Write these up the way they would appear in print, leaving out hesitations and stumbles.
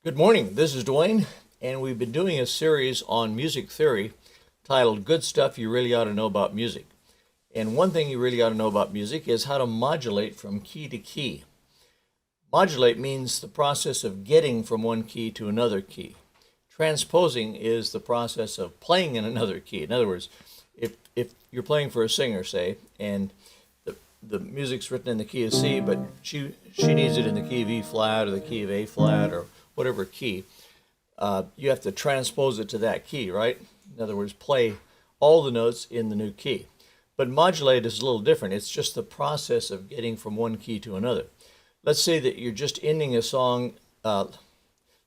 Good morning, this is Dwayne, and we've been doing a series on music theory titled Good Stuff You Really Ought to Know About Music. And one thing you really ought to know about music is how to modulate from key to key. Modulate means the process of getting from one key to another key. Transposing is the process of playing in another key. In other words, if you're playing for a singer, say, and the music's written in the key of C, but she needs it in the key of E flat or the key of A flat or whatever key, you have to transpose it to that key, right? In other words, play all the notes in the new key. But modulate is a little different. It's just the process of getting from one key to another. Let's say that you're just ending a song. Let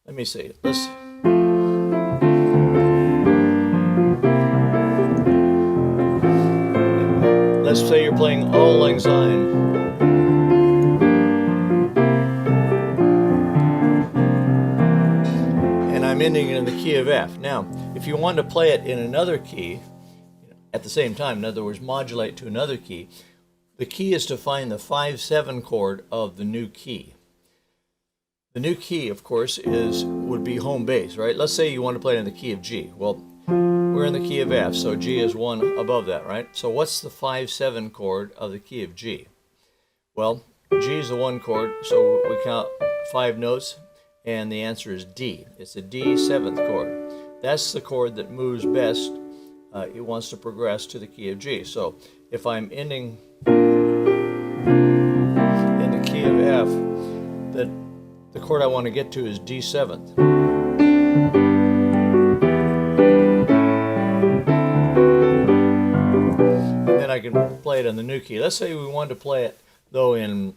me see. Let's say you're playing Auld Lang Syne. And I'm ending it in the key of F. Now, if you want to play it in another key at the same time, in other words, modulate to another key, the key is to find the 5/7 chord of the new key. The new key, of course, would be home bass, right? Let's say you want to play it in the key of G. Well, we're in the key of F, so G is one above that, right? So what's the 5/7 chord of the key of G? Well, G is the one chord, so we count 5 notes, and the answer is D. It's a D 7th chord. That's the chord that moves best. It wants to progress to the key of G. So if I'm ending in the key of F, the chord I want to get to is D 7th. I can play it in the new key. Let's say we want to play it though in,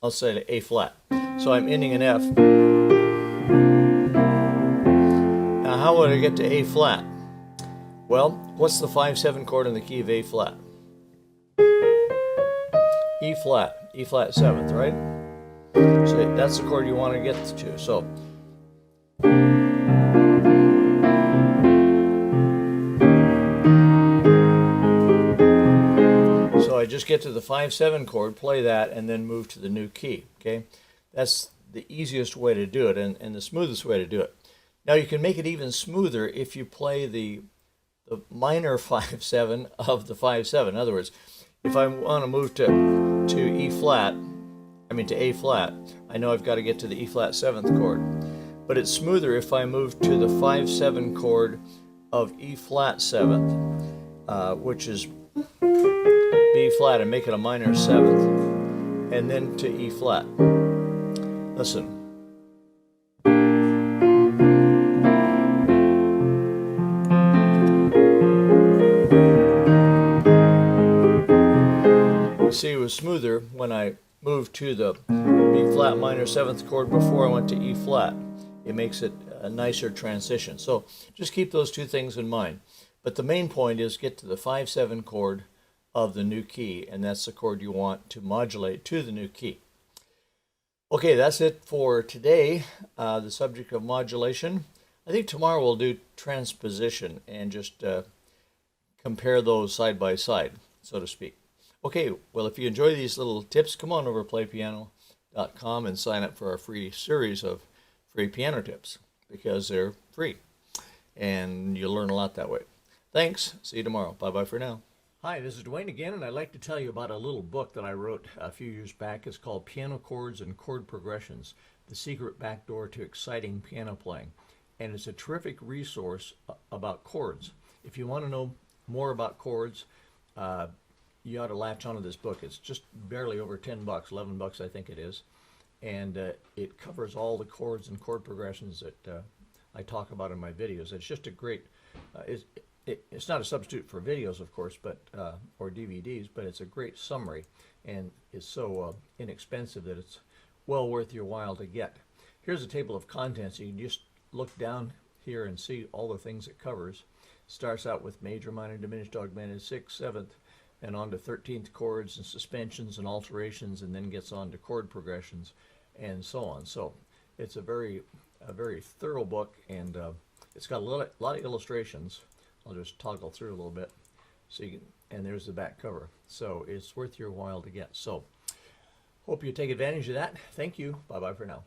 I'll say A flat. So I'm ending in F. Now how would I get to A flat? Well, what's the 5/7 chord in the key of A flat? E flat 7th, right? So that's the chord you want to get to. So I just get to the 5/7 chord, play that, and then move to the new key, okay? That's the easiest way to do it and the smoothest way to do it. Now you can make it even smoother if you play the minor 5/7 of the 5/7. In other words, if I want to move to A flat, I know I've got to get to the E flat 7th chord. But it's smoother if I move to the 5/7 chord of E flat 7th, which is B flat, and make it a minor 7th, and then to E flat. Listen. You see, it was smoother when I moved to the B flat minor 7th chord before I went to E flat. It makes it a nicer transition. So just keep those two things in mind. But the main point is get to the 5/7 chord of the new key, and that's the chord you want to modulate to the new key. Okay, that's it for today, the subject of modulation. I think tomorrow we'll do transposition and just compare those side by side, so to speak. Okay, well, if you enjoy these little tips, come on over to playpiano.com and sign up for our free series of free piano tips, because they're free and you'll learn a lot that way. Thanks. See you tomorrow. Bye-bye for now. Hi, this is Dwayne again, and I'd like to tell you about a little book that I wrote a few years back. It's called Piano Chords and Chord Progressions, The Secret Backdoor to Exciting Piano Playing. And it's a terrific resource about chords. If you want to know more about chords, you ought to latch onto this book. It's just barely over $10, $11 I think it is. And it covers all the chords and chord progressions that I talk about in my videos. It's just a great, it's not a substitute for videos, of course, but or DVDs, but it's a great summary, and it's so inexpensive that it's well worth your while to get. Here's a table of contents. You can just look down here and see all the things it covers. Starts out with major, minor, diminished, augmented, 6th, 7th, and on to 13th chords and suspensions and alterations, and then gets on to chord progressions and so on. So it's a very thorough book, and it's got a lot of illustrations. I'll just toggle through a little bit, so you can, and there's the back cover. So it's worth your while to get. So hope you take advantage of that. Thank you. Bye-bye for now.